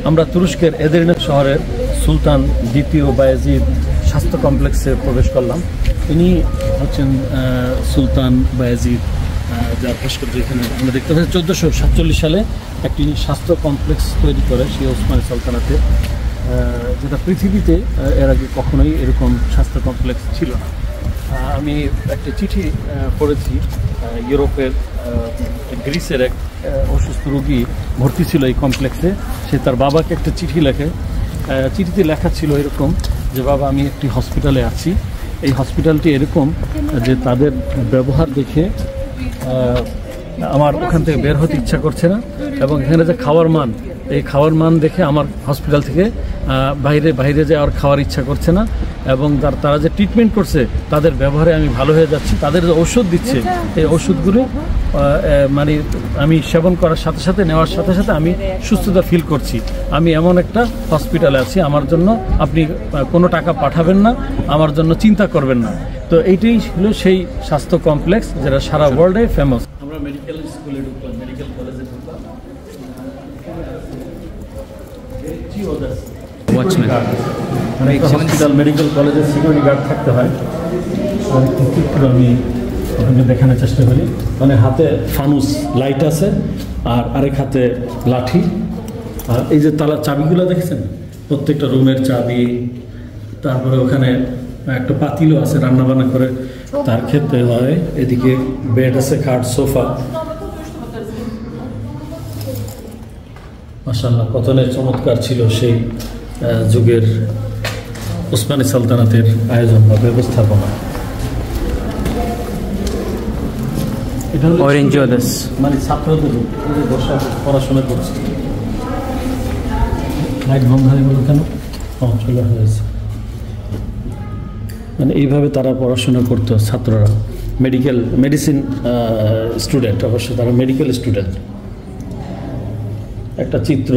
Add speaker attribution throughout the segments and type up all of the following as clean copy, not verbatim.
Speaker 1: আমরা তুরস্কের এদিরনে শহরের সুলতান দ্বিতীয় বায়েজিদ স্বাস্থ্য কমপ্লেক্সে প্রবেশ করলাম। ইনি হচ্ছেন সুলতান বায়েজিদ, যার ভাস্কর্য এখানে আমরা দেখতে পাচ্ছি। 1447 সালে একটি স্বাস্থ্য কমপ্লেক্স তৈরি করে সেই ওসমানী সালতানাতে, যেটা পৃথিবীতে এর আগে কখনোই এরকম স্বাস্থ্য কমপ্লেক্স ছিল না। আমি একটা চিঠি পড়েছি, ইউরোপের গ্রিসের এক অসুস্থ রোগী ভর্তি ছিল এই কমপ্লেক্সে। সে তার বাবাকে একটা চিঠি লেখে। চিঠিতে লেখা ছিল এরকম যে, বাবা আমি একটি হসপিটালে আছি, এই হসপিটালটি এরকম যে তাদের ব্যবহার দেখে আমার ওখান থেকে বের হতে ইচ্ছা করছে না, এবং এখানে যে খাওয়ার মান, এই খাওয়ার মান দেখে আমার হসপিটাল থেকে বাইরে যে আর খাওয়ার ইচ্ছা করছে না, এবং তারা যে ট্রিটমেন্ট করছে তাদের ব্যবহারে আমি ভালো হয়ে যাচ্ছি। তাদের যে ওষুধ দিচ্ছে এই ওষুধগুলো মানে আমি সেবন করার সাথে সাথে, নেওয়ার সাথে সাথে আমি সুস্থতা ফিল করছি। আমি এমন একটা হসপিটালে আছি, আমার জন্য আপনি কোনো টাকা পাঠাবেন না, আমার জন্য চিন্তা করবেন না। তো এইটাই ছিল সেই স্বাস্থ্য কমপ্লেক্স যেটা সারা ওয়ার্ল্ডে ফেমাস। আমরা মেডিকেল স্কুলে ঢুকলাম, মেডিকেল কলেজে ঢুকলাম। মানে হসপিটাল মেডিকেল কলেজের সিকিউরিটি গার্ড থাকতে হয়। আমি আপনাকে দেখানোর চেষ্টা করি। মানে হাতে ফানুস লাইট আছে, আর আরেক হাতে লাঠি, আর এই যে তালার চাবিগুলো দেখেছেন, প্রত্যেকটা রুমের চাবি। তারপরে ওখানে একটা পাতিলও আছে, রান্নাবান্না করে তার খেতে হয়। এদিকে বেড আছে, খাট, সোফা। মাশাআল্লাহ, কতনে চমৎকার ছিল সেই যুগের ওসমানী সালতানাতের আয়োজন বা ব্যবস্থাপনা। এটা মানে ছাত্রদের বসে পড়াশোনা করছে। লাইট বন্ধ হয়ে গেল কেন? চলে হয়েছে। মানে এইভাবে তারা পড়াশোনা করতো ছাত্ররা, মেডিসিন স্টুডেন্ট, অবশ্য তারা মেডিকেল স্টুডেন্ট। একটা চিত্র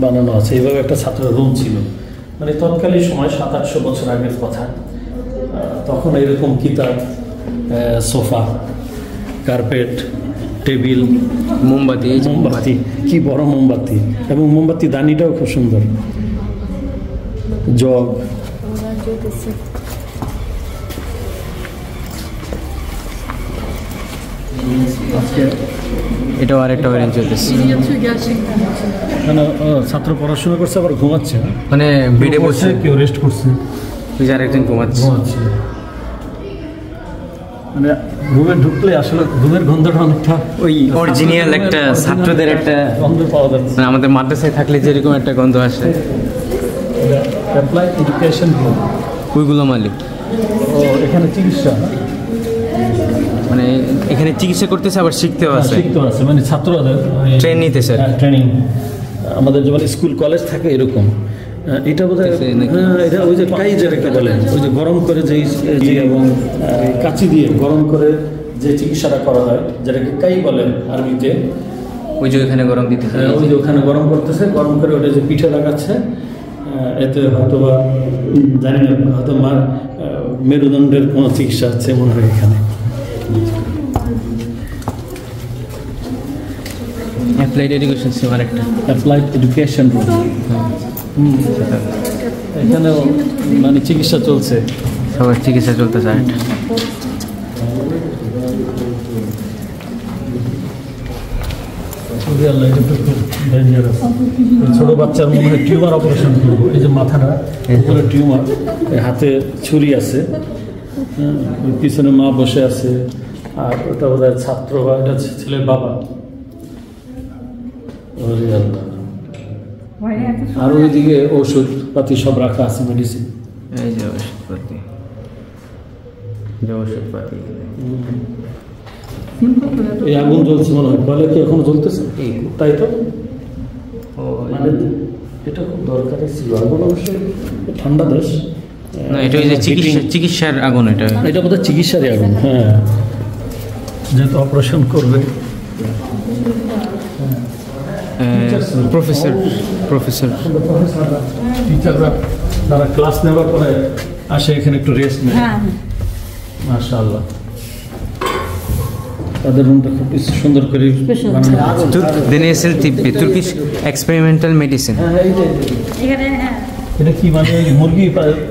Speaker 1: বানানো আছে, এইভাবে একটা ছাত্র রুম ছিল। মানে তৎকালীন সময় 700-800 বছর আগের কথা। তখন এরকম কিতাব, সোফা, কার্পেট, টেবিল, মোমবাতি, কি বড় মোমবাতি, এবং মোমবাতি দানিটাও খুব সুন্দর, জগ।
Speaker 2: এটাও আরেকটা অরেঞ্জ হতেছে।
Speaker 1: ছাত্র পড়াশোনা করছে আবার ঘুমাচ্ছে,
Speaker 2: মানে বেডে বসে
Speaker 1: কেউ রেস্ট করছে,
Speaker 2: আরেকজন ঘুমাচ্ছে।
Speaker 1: মানে রুমে ঢুকলে আসলে রুমের গন্ধটা অনেকটা
Speaker 2: ওই অরিজিনাল একটা ছাত্রদের একটা
Speaker 1: গন্ধ পাওয়া যাচ্ছে।
Speaker 2: মানে আমাদের মাদ্রাসায় থাকলে যেরকম একটা গন্ধ আসে।
Speaker 1: অ্যাপ্লাইড এডুকেশন রুম,
Speaker 2: ওইগুলো মালিক।
Speaker 1: ও এখানে চিকিৎসা,
Speaker 2: মানে এখানে চিকিৎসা করতেছে, আবার শিখতেও আছে।
Speaker 1: মানে ছাত্রদের
Speaker 2: ট্রেন নিতেছে,
Speaker 1: ট্রেনিং। আমাদের যেমন স্কুল কলেজ থাকে এরকম। এটা বোধ হয় এটা ওই যে কাই যেটাকে বলে, ওই যে গরম করে যে এবং কাঁচি দিয়ে গরম করে যে চিকিৎসাটা করা হয়, যেটাকে কাই বলেন আরবিতে।
Speaker 2: ওই যে ওখানে গরম দিতেছে,
Speaker 1: ওই যে ওখানে গরম করতেছে, গরম করে ওটা যে পিঠে লাগাচ্ছে, এতে হয়তো বা জানি না, হয়তো মেরুদণ্ডের কোনো চিকিৎসা হচ্ছে মনে হয় এখানে।
Speaker 2: অ্যাপ্লাইড এডুকেশন সেবার একটা
Speaker 1: অ্যাপ্লাইড এডুকেশন রুম। এখানেও মানে চিকিৎসা চলছে,
Speaker 2: সবার চিকিৎসা চলতেছে।
Speaker 1: ছোট বাচ্চার মনে হয় টিউমার অপারেশন করবো। এই যে মাথাটা উপরে টিউমার, হাতে ছুরি আছে, পিছনে মা বসে আছে, আর ওটা বোধ হয় ছাত্র বা এটা ছেলের বাবা। আর ওইদিকে ওষুধ পাতি সব রাখা আছে, মেডিসিন।
Speaker 2: এই যে ওষুধপাতি,
Speaker 1: এই আগুন জ্বলছে মনে হয়, বলে কি এখনো জ্বলতেছে? তাই তো, মানে এটা খুব দরকারি ছিল। আগুন অবশ্যই ঠান্ডা দেশ
Speaker 2: না, এটা ওই যে চিকিৎসার আগুন।
Speaker 1: এটা বোধহয় চিকিৎসারই আগুন। হ্যাঁ, যেহেতু অপারেশন করবে।
Speaker 2: প্রফেসর
Speaker 1: টিচাররা তারা ক্লাস নেওয়ার পরে আসে এখানে একটু রেস্ট নেয়। মাশাআল্লাহ। তাদের রুমটা খুব সুন্দর করে বানানো।
Speaker 2: Türk deneysel tıbbi, Turkish experimental medicine.
Speaker 1: হ্যাঁ, এই যে এটা কি মানে মুরগি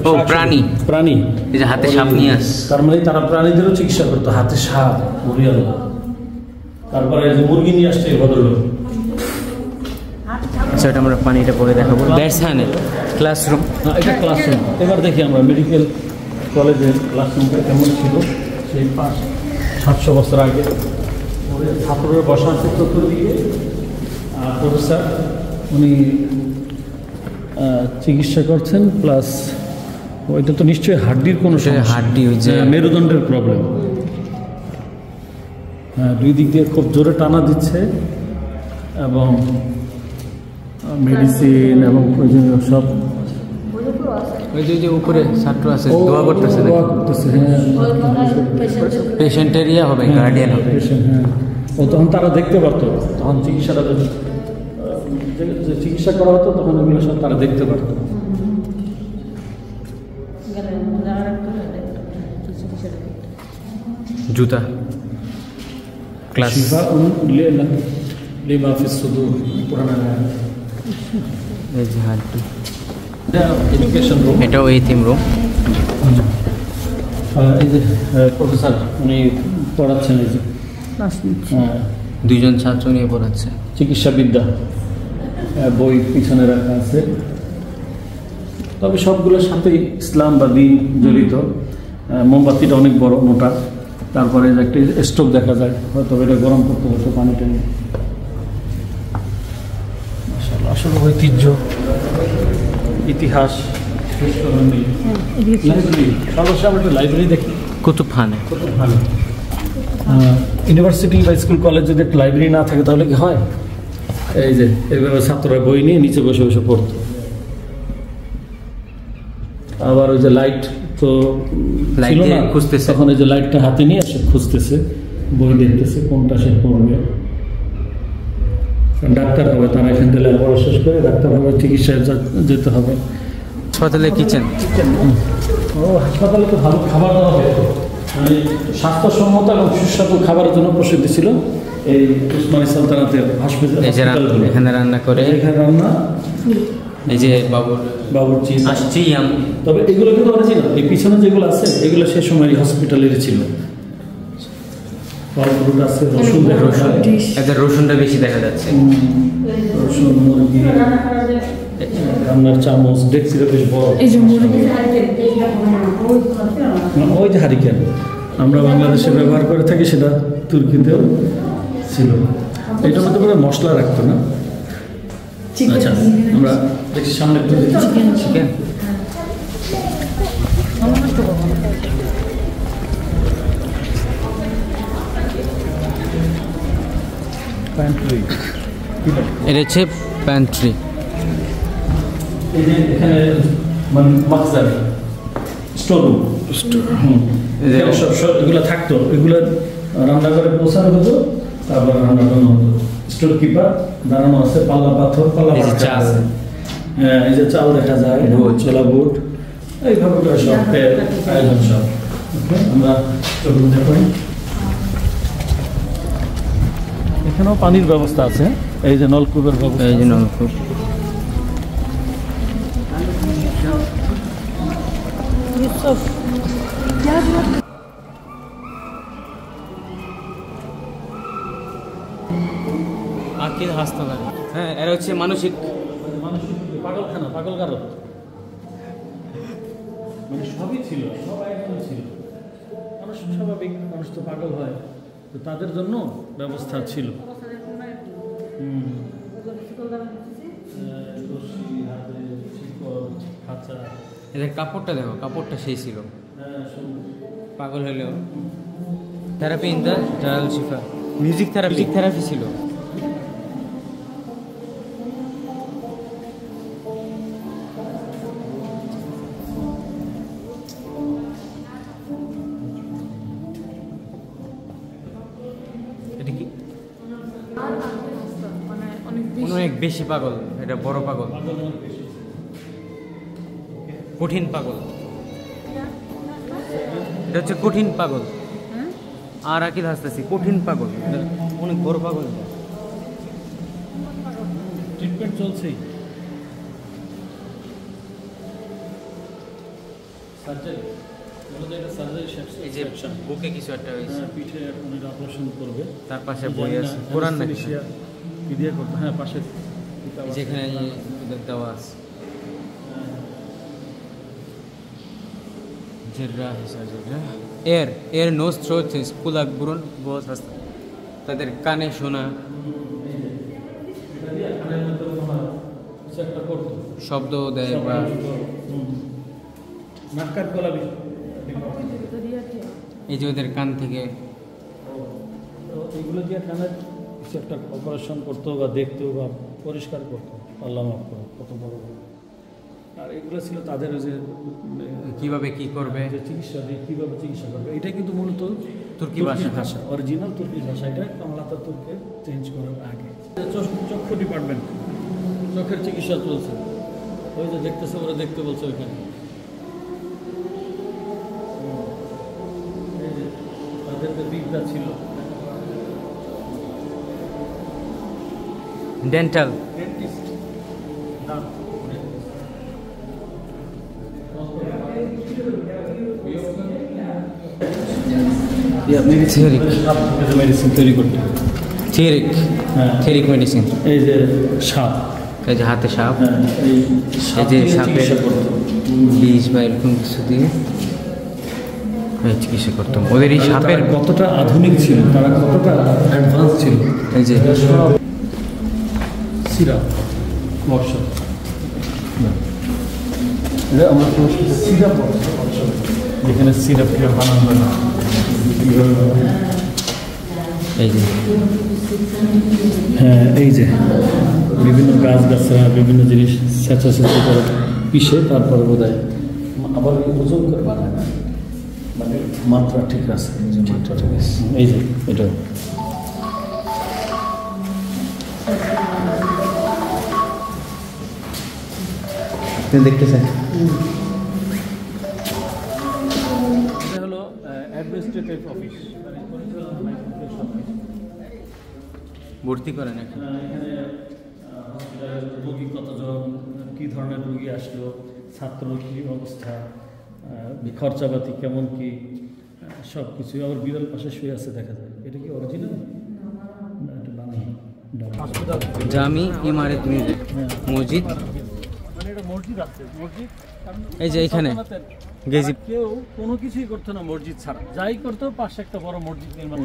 Speaker 2: ও, প্রাণী।
Speaker 1: প্রাণী
Speaker 2: এই যে হাতে সাপ নিয়ে আস।
Speaker 1: তার মানে তারা প্রাণীদেরও চিকিৎসা করতো, হাতে সাপ মরিয়াল। তারপরে এই যে মুরগি নিয়ে আসছে এই ভদ্রলোক।
Speaker 2: আচ্ছা, এটা আমরা পানিটা পরে দেখাবো। দেড়সানে ক্লাসরুম।
Speaker 1: না, এটা ক্লাসরুম। এবার দেখি আমরা মেডিকেল কলেজের ক্লাসরুমটা কেমন ছিল সেই 500-700 বছর আগে। ছাত্ররা বসা আছে চতুর্দিকে, আর প্রফেসর উনি চিকিৎসা করছেন, প্লাস ওইটা তো নিশ্চয়ই হাড্ডির কোনো
Speaker 2: হাড্ডি, ওই যে
Speaker 1: মেরুদণ্ডের প্রবলেম। হ্যাঁ, দুই দিক দিয়ে খুব জোরে টানা দিচ্ছে এবং মেডিসিন এবং প্রয়োজনীয় সব।
Speaker 2: ওই যে উপরে ছাত্র আছে, দোয়া করতেছে,
Speaker 1: দোয়া করতেছে। হ্যাঁ,
Speaker 2: পেশেন্টের ইয়ে হবে, গার্ডিয়ান হবে।
Speaker 1: হ্যাঁ, ও তখন তারা দেখতে পারতো, তখন চিকিৎসাটা যে চিকিৎসা করা হতো তখন ওগুলো সব তারা দেখতে পারতো।
Speaker 2: জুতা ক্লাস। এই যে হাড্ডি,
Speaker 1: এডুকেশন রুম।
Speaker 2: এটাও এইথিম রুম।
Speaker 1: এই যে প্রফেসর উনি পড়াচ্ছেন, এই যে
Speaker 2: দুইজন ছাত্র নিয়ে পড়াচ্ছে
Speaker 1: চিকিৎসাবিদ্যা, বই পিছনে রাখা আছে। তবে সবগুলোর সাথে ইসলাম বা দিন জড়িত। মোমবাতিটা অনেক বড় মোটা। তারপরে একটা স্টোভ দেখা যায়, হয়তো এটা গরম করতে হতো পানি টানি। আসলে ঐতিহ্য, ইতিহাস। সর্বশেষ আমরা একটা লাইব্রেরি দেখি,
Speaker 2: কুতুবখানা।
Speaker 1: ইউনিভার্সিটি বা স্কুল কলেজ যদি একটা লাইব্রেরি না থাকে তাহলে কি হয়? এই যে এইভাবে ছাত্ররা বই নিয়ে নিচে বসে বসে পড়তো। আবার ওই যে লাইট তো ছিল না,
Speaker 2: খুঁজতেছে,
Speaker 1: তখন ওই যে লাইটটা হাতে নিয়ে সে খুঁজতেছে, বই দেখতেছে কোনটা সে পড়বে। ডাক্তার হবে, তারা এখান থেকে লেখাপড়া শেষ করে ডাক্তার হবে, চিকিৎসায় যেতে হবে।
Speaker 2: হাসপাতালে কিচেন।
Speaker 1: ও, হাসপাতালে তো ভালো খাবার দেওয়া হয়, মানে স্বাস্থ্যসম্মত এবং সুস্বাদু খাবারের জন্য প্রসিদ্ধ ছিল এই উসমানী সালতানাতের হাসপাতাল।
Speaker 2: এখানে রান্না করে,
Speaker 1: এখানে রান্না,
Speaker 2: এই যে
Speaker 1: বাবুর্চি
Speaker 2: আসছি।
Speaker 1: তবে এগুলো কিন্তু অরিজিনাল, এই পিছনে যেগুলো আছে এগুলো সে সময় হসপিটালেরই ছিল। ফলফ্রুট আছে, রসুন দেখা যায়,
Speaker 2: এদের রসুনটা বেশি দেখা যাচ্ছে।
Speaker 1: রসুন, মুরগি, রান্নার চামচ, ডেক্সিটা বেশ বড়। ওই যে হারিকেন আমরা বাংলাদেশে ব্যবহার করে থাকি, সেটা তুর্কিতেও ছিল। এটার মধ্যে করে মশলা রাখতো না। আচ্ছা, আমরা দেখছি সামনে একটু চিকেন।
Speaker 2: এটা হচ্ছে প্যান্ট্রি।
Speaker 1: এই যে এখানে মানে মাখজান, স্টোর রুম, এগুলো থাকতো, এগুলো রান্না করে পৌঁছানো হতো, তারপর রান্না বান্না হতো। স্টোর কিপার দাঁড়ানো আছে, পাল্লা পাথর, পাল্লা চাল, এই যে চাল দেখা যায়, ছোলা বুট, এইভাবে সব আয়োজন সব। আমরা চলুন দেখুন, এখানেও পানির ব্যবস্থা আছে, এই যে নলকূপের ব্যবস্থা।
Speaker 2: এই যে নলকূপ। আকিল হাসপাতাল। হ্যাঁ, এরা হচ্ছে মানসিক
Speaker 1: পাগলখানা, পাগলগারদ, মানে সবই ছিল, সব একদম ছিল। মানুষ স্বাভাবিক, মানুষ তো পাগল হয়, তো তাদের জন্য ব্যবস্থা ছিল।
Speaker 2: এদের কাপড়টা দেখো, কাপড়টা সেই ছিল। পাগল হলেও therapy in the Jalal Shifa, music therapy ছিল। এটা কি অনেক বেশি পাগল, এটা বড় পাগল, কঠিন পাগল। এটা হচ্ছে কঠিন পাগল। আর আকিল হাসতেছি, কঠিন পাগল, অনেক বড় পাগল।
Speaker 1: ট্রিটমেন্ট চলছেই, সার্জারি,
Speaker 2: এই যে বুকে কিছু একটা হয়েছে,
Speaker 1: পিঠে উনি অপারেশন করবে।
Speaker 2: তার পাশে বই আছে, কোরআন নাকি
Speaker 1: কি দিয়ে করবে? হ্যাঁ, পাশে
Speaker 2: যেখানে দেওয়া আছে এর নোজ থ্রোট কুলাক বুরন বহুত হাসতে, তাদের কানে শোনা শব্দ দেয় বা
Speaker 1: নাক্কার গলাবি,
Speaker 2: এই যে ওদের কান থেকে
Speaker 1: এগুলো দিয়ে কানের কিছু একটা অপারেশন করতো বা দেখতো বা পরিষ্কার করতো। আল্লাহ মাফ করো, কত বড়। আর এগুলো ছিল তাদের ওই যে
Speaker 2: কীভাবে কী করবে,
Speaker 1: যে চিকিৎসা দিয়ে কীভাবে চিকিৎসা করবে। এটা কিন্তু মূলত
Speaker 2: তুর্কি ভাষা,
Speaker 1: অরিজিনাল তুর্কি ভাষা। এটা কমলা তুর্কে চেঞ্জ করার আগে। চক্ষু ডিপার্টমেন্ট, চোখের চিকিৎসা চলছে। ওই যে দেখতেছে, ওরা দেখতে বলছে ওইখানে। তাদের যে বিদ্যা ছিল,
Speaker 2: ডেন্টাল,
Speaker 1: ডেন্টিস্ট, মেডিসিন তৈরি করতে,
Speaker 2: থিওরিক মেডিসিন।
Speaker 1: এই যে সাপ,
Speaker 2: এই যে হাতে সাপ,
Speaker 1: এই
Speaker 2: যে সাপের বিষ বা এরকম কিছু দিয়ে চিকিৎসা করতাম। ওদের এই সাপের
Speaker 1: কতটা আধুনিক ছিল, তারা কতটা অ্যাডভান্স ছিল।
Speaker 2: এই যে
Speaker 1: সিরাপ মশলা, আমরা তো সিরাপ যেখানে সিরাপ খেয়ে বানানো হয় না।
Speaker 2: এই যে
Speaker 1: হ্যাঁ, এই যে বিভিন্ন গাছগাছরা বিভিন্ন জিনিস স্যাঁচাস্যাঁচি করে পিষে তারপরে বোধ হয় আবার ওজন করে বানায় না, মানে মাত্রা ঠিক আছে, মাত্রা ঠিক আছে। এই যে এটা
Speaker 2: দেখতেছেন,
Speaker 1: হলো অ্যাডমিনিস্ট্রেটিভ অফিস,
Speaker 2: ভর্তি করেন এখানে।
Speaker 1: রোগী কতজন, কী ধরনের রোগী আসলো, ছাত্র কী অবস্থা, খরচাপাতি কেমন কি, সব কিছু। আবার বিরল পাশে শুয়ে আছে দেখা যায়। এটা কি অরিজিনাল না এটা বানানো?
Speaker 2: জামি ইমারত মসজিদ,
Speaker 1: মানে এটা মসজিদ আছে, মসজিদ।
Speaker 2: এই যে এখানে গেজি
Speaker 1: কেউ কোনো কিছুই করতো না মসজিদ ছাড়া, যাই করতো পাশে একটা বড় মসজিদ নির্মাণ।